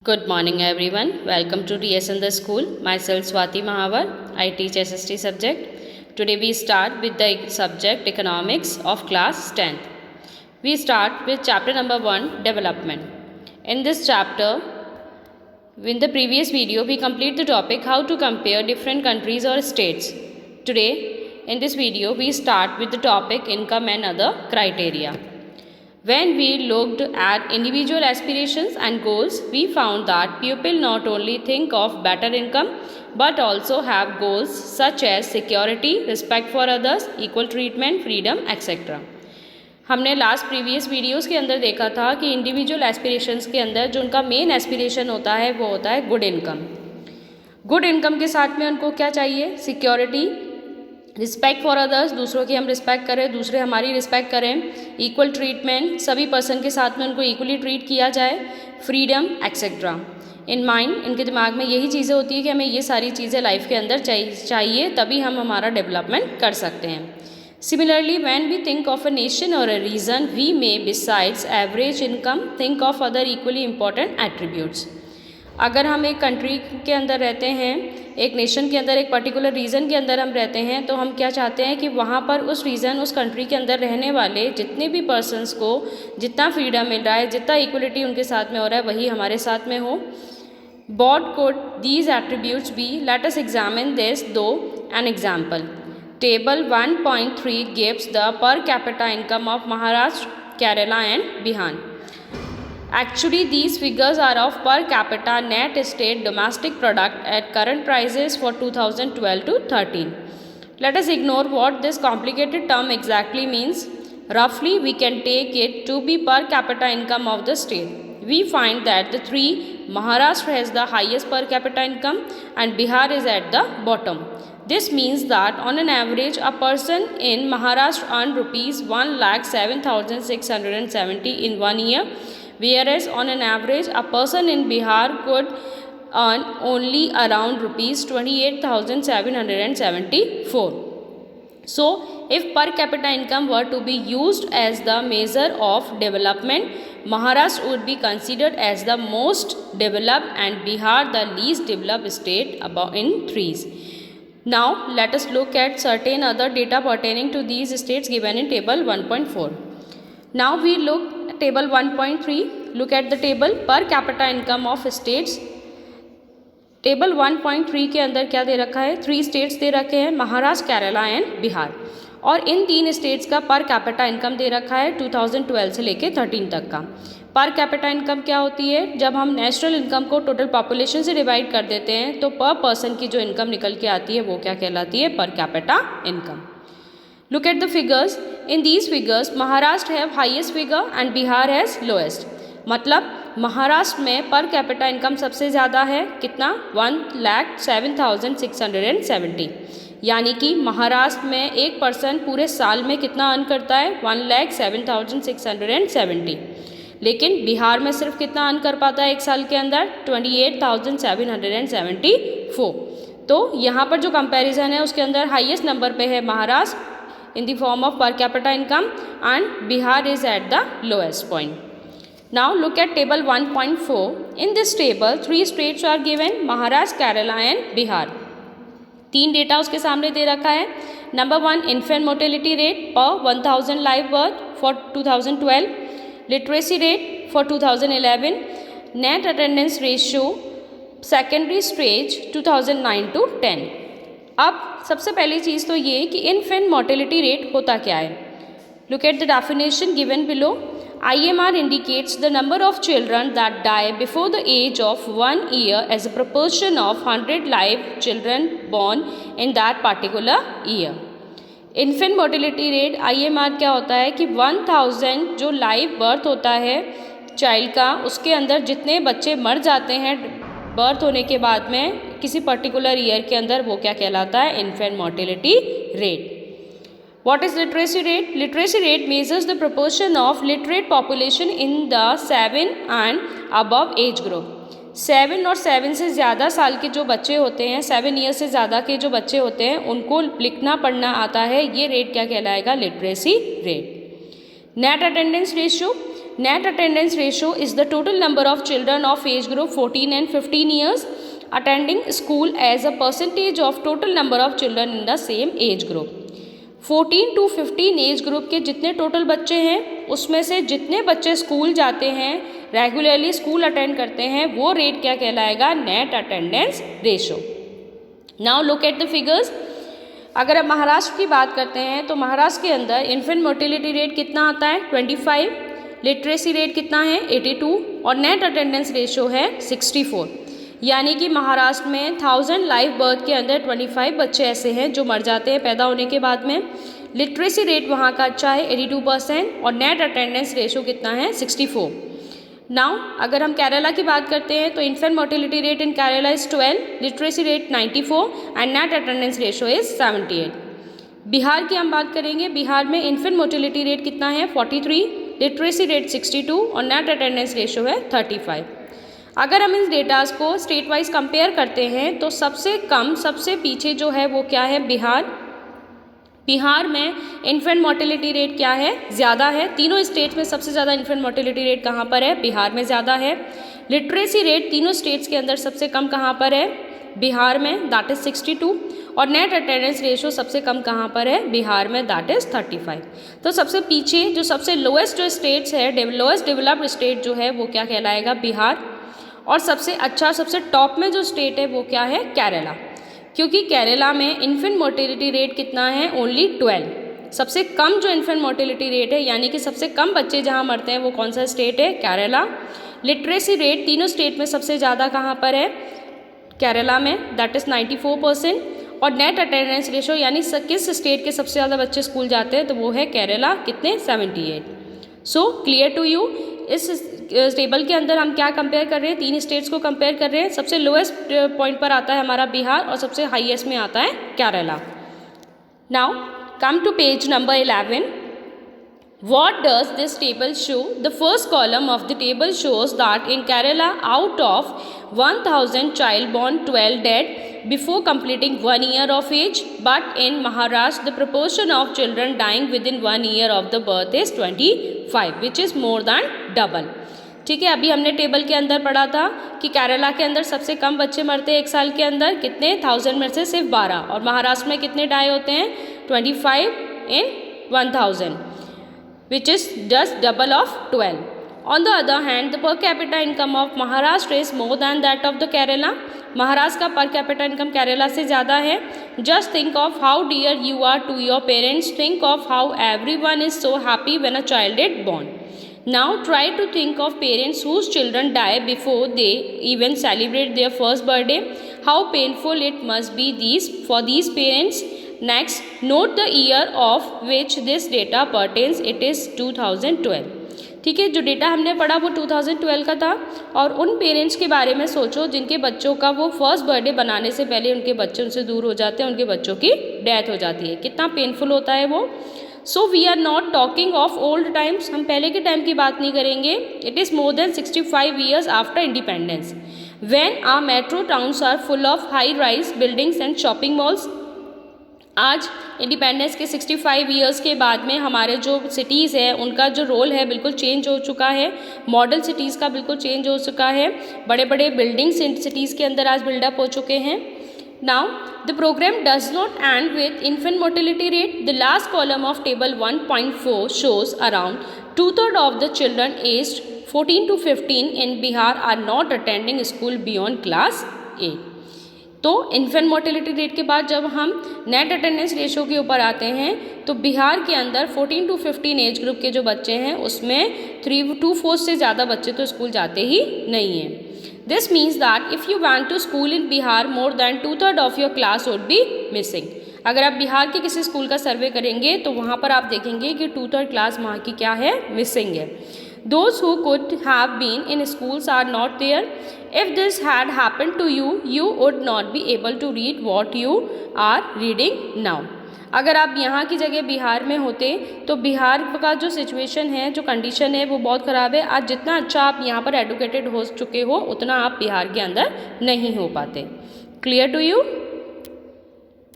Good morning everyone. Welcome to TS in the School. Myself Swati Mahavar. I teach SST subject. Today we start with the subject Economics of class 10th. We start with chapter number 1, Development. In this chapter, in the previous video, we complete the topic how to compare different countries or states. Today, in this video, we start with the topic Income and other criteria. When we looked at individual aspirations and goals, we found that people not only think of better income but also have goals such as security, respect for others, equal treatment, freedom, etc. हमने last previous videos के अंदर देखा था कि individual aspirations के अंदर जो उनका मेन एस्पिरेशन होता है वो होता है गुड इनकम। गुड इनकम के साथ में उनको क्या चाहिए? सिक्योरिटी, रिस्पेक्ट फॉर अदर्स, दूसरों की हम रिस्पेक्ट करें, दूसरे हमारी रिस्पेक्ट करें, इक्वल ट्रीटमेंट, सभी पर्सन के साथ में उनको इक्वली ट्रीट किया जाए, फ्रीडम एक्सेट्रा। इन माइंड इनके दिमाग में यही चीज़ें होती है कि हमें ये सारी चीज़ें लाइफ के अंदर चाहिए तभी हम हमारा डेवलपमेंट कर सकते हैं। Similarly, when we think of a nation or a region, we may, besides average income, think of other equally important attributes. अगर हम एक कंट्री के अंदर रहते हैं, एक नेशन के अंदर, एक पर्टिकुलर रीजन के अंदर हम रहते हैं, तो हम क्या चाहते हैं कि वहाँ पर उस रीजन, उस कंट्री के अंदर रहने वाले जितने भी पर्सन्स को जितना फ्रीडम मिल रहा है, जितना इक्वलिटी उनके साथ में हो रहा है, वही हमारे साथ में हो। What could these attributes be? Let us examine this though an example. Table 1.3 gives the per capita income of Maharashtra, Kerala and Bihar. Actually, these figures are of per capita net state domestic product at current prices for 2012 to 13. Let us ignore what this complicated term exactly means. Roughly, we can take it to be per capita income of the state. We find that the three, Maharashtra has the highest per capita income and Bihar is at the bottom. This means that on an average, a person in Maharashtra earned rupees 1,07,670 in 1 year, whereas on an average, a person in Bihar could earn only around rupees 28,774. So, if per capita income were to be used as the measure of development, Maharashtra would be considered as the most developed and Bihar the least developed state in threes. Now, let us look at certain other data pertaining to these states given in table 1.4. Now, we look at table 1.3. Look at the table per capita income of states. Table 1.3 के अंदर क्या दे रखा है? 3 states दे रखे हैं, Maharashtra, Kerala and Bihar. और इन 3 states का per capita income दे रखा है 2012 से लेके 13 तक का। पर कैपिटा इनकम क्या होती है? जब हम नेशनल इनकम को टोटल पॉपुलेशन से डिवाइड कर देते हैं तो पर पर्सन की जो इनकम निकल के आती है वो क्या कहलाती है? Per capita income. Look at the figures. In these figures Maharashtra have highest figure and Bihar has lowest. मतलब महाराष्ट्र में पर कैपिटा इनकम सबसे ज़्यादा है, कितना? 1,07,670। यानी कि महाराष्ट्र में एक पर्सन पूरे साल में कितना अर्न करता है? 1,07,670। लेकिन बिहार में सिर्फ कितना अर्न कर पाता है एक साल के अंदर? 28,774। तो यहाँ पर जो कंपैरिजन है उसके अंदर हाईएस्ट नंबर पे है Maharashtra in the form of per capita income and Bihar is at the lowest point. Now look at table 1.4. In this table, 3 states are given: Maharashtra, Kerala and Bihar. 3 data उसके सामने दे रखा है। Number 1, infant mortality rate पर 1000 live birth for 2012, literacy rate for 2011, net attendance ratio secondary stage 2009 to 10। अब सबसे पहली चीज़ तो ये कि इन्फेंट मोर्टेलिटी रेट होता क्या है? Look at the definition given below. IMR indicates the number of children that die before the age of 1 year as a proportion of 100 live children born in that particular year. Infant mortality rate IMR क्या होता है कि 1000 जो live birth होता है child का, उसके अंदर जितने बच्चे मर जाते हैं बर्थ होने के बाद में किसी पर्टिकुलर ईयर के अंदर, वो क्या कहलाता है? Infant mortality rate. What is literacy rate? Literacy rate measures the proportion of literate population in the 7 and above age group. 7 और 7 से ज़्यादा साल के जो बच्चे होते हैं, 7 ईयर से ज़्यादा के जो बच्चे होते हैं, उनको लिखना पढ़ना आता है, ये रेट क्या कहलाएगा? Literacy rate. Net attendance ratio Net attendance ratio is the total number of children of age group 14 and 15 years attending school as a percentage of total number of children in the same age group. 14 to 15 age group के जितने total बच्चे हैं उसमें से जितने बच्चे school जाते हैं, रेगुलरली स्कूल अटेंड करते हैं, वो रेट क्या कहलाएगा? Net attendance ratio. Now look at the figures. अगर अब महाराष्ट्र की बात करते हैं तो महाराष्ट्र के अंदर इन्फेंट मोर्टेलिटी रेट कितना आता है? 25. लिटरेसी रेट कितना है? 82. और नेट अटेंडेंस रेशो है 64. यानी कि महाराष्ट्र में 1000 लाइव बर्थ के अंदर 25 बच्चे ऐसे हैं जो मर जाते हैं पैदा होने के बाद में. लिटरेसी रेट वहाँ का अच्छा है 82% और नेट अटेंडेंस रेशो कितना है? 64. नाउ अगर हम केरला की बात करते हैं तो infant mortality rate in Kerala is 12, literacy rate 94 and net attendance ratio is 78. Bihar की हम बात करेंगे. बिहार में इन्फेंट मोर्टेलिटी रेट कितना है? 43, लिटरेसी रेट 62 और नेट अटेंडेंस रेशो है 35. अगर हम इस डेटास को स्टेट वाइज कंपेयर करते हैं तो सबसे कम, सबसे पीछे जो है वो क्या है? बिहार. बिहार में इन्फेंट मोर्टेलिटी रेट क्या है? ज़्यादा है. तीनों स्टेट्स में सबसे ज़्यादा इन्फेंट मोर्टेलिटी रेट कहाँ पर है? बिहार में ज़्यादा है. लिटरेसी रेट तीनों स्टेट्स के अंदर सबसे कम कहाँ पर है? बिहार में, दैट इज़ 62. और नेट अटेंडेंस रेशो सबसे कम कहाँ पर है? बिहार में, दैट इज़ 35. तो सबसे पीछे जो सबसे लोएस्ट जो स्टेट्स है, लोएस्ट डेवलप्ड स्टेट जो है वो क्या कहलाएगा? बिहार. और सबसे अच्छा, सबसे टॉप में जो स्टेट है वो क्या है? केरला. क्योंकि केरला में इन्फेंट मोर्टेलिटी रेट कितना है? ओनली 12. सबसे कम जो इन्फेंट मोर्टेलिटी रेट है, यानी कि सबसे कम बच्चे जहाँ मरते हैं, वो कौन सा स्टेट है? केरला. लिटरेसी रेट तीनों स्टेट में सबसे ज़्यादा कहाँ पर है? केरला में, दैट इज़ 94%. और नेट अटेंडेंस रेशो यानी किस स्टेट के सबसे ज़्यादा बच्चे स्कूल जाते हैं, तो वो है केरला. कितने? 78. So clear to you. इस टेबल के अंदर हम क्या कंपेयर कर रहे हैं? तीन स्टेट्स को कंपेयर कर रहे हैं. सबसे लोएस्ट पॉइंट पर आता है हमारा बिहार और सबसे हाईएस्ट में आता है Kerala. Now come to page number 11. What does this table show? The first column of the table shows that in Kerala, out of 1000 child born, 12 dead before completing 1 year of age. But in Maharashtra, the proportion of children dying within 1 year of the birth is 25, which is more than double. ठीक है. अभी हमने table के अंदर पढ़ा था कि केरला के अंदर सबसे कम बच्चे मरते हैं एक साल के अंदर. कितने? 1000 में से सिर्फ 12. और महाराष्ट्र में कितने डाई होते हैं? 25 in 1000, which is just double of 12. On the other hand, the per capita income of Maharashtra is more than that of the Kerala. Maharashtra का पर कैपिटा इनकम केरला से ज़्यादा है. Just think of how dear you are to your parents. Think of how everyone is so happy when a child is born. Now try to think of parents whose children die before they even celebrate their first birthday. How painful it must be for these parents. Next, note the year of which this data pertains. It is 2012. ठीक है. जो data हमने पढ़ा वो 2012 का था. और उन पेरेंट्स के बारे में सोचो जिनके बच्चों का वो फर्स्ट बर्थडे बनाने से पहले उनके बच्चे उनसे दूर हो जाते हैं, उनके बच्चों की डेथ हो जाती है. कितना पेनफुल होता है वो. So we are not talking of old times. हम पहले के टाइम की बात नहीं करेंगे. It is more than 65 years after independence, when our metro towns are full of high rise buildings and shopping malls. आज इंडिपेंडेंस के 65 years के बाद में हमारे जो सिटीज़ है उनका जो रोल है बिल्कुल चेंज हो चुका है. मॉडल सिटीज़ का बिल्कुल चेंज हो चुका है. बड़े बड़े बिल्डिंग्स सिटीज़ के अंदर आज बिल्डअप हो चुके हैं. Now, the program does not end with infant mortality rate. The last column of table 1.4 shows around 2/3 of the children aged 14 to 15 in Bihar are not attending school beyond class 8. तो infant mortality rate के बाद जब हम net attendance ratio के ऊपर आते हैं तो बिहार के अंदर 14 to 15 एज ग्रुप के जो बच्चे हैं उसमें 3/4 से ज़्यादा बच्चे तो स्कूल जाते ही नहीं हैं. This means that if you went to school in Bihar, more than 2/3 of your class would be missing. अगर आप बिहार के किसी स्कूल का सर्वे करेंगे तो वहाँ पर आप देखेंगे कि 2/3 क्लास वहाँ की क्या है? मिसिंग है. Those who could have been in schools are not there. If this had happened to you, you would not be able to read what you are reading now. अगर आप यहाँ की जगह बिहार में होते तो बिहार का जो सिचुएशन है, जो कंडीशन है वो बहुत ख़राब है. आज जितना अच्छा आप यहाँ पर एडुकेटेड हो चुके हो उतना आप बिहार के अंदर नहीं हो पाते. Clear to you?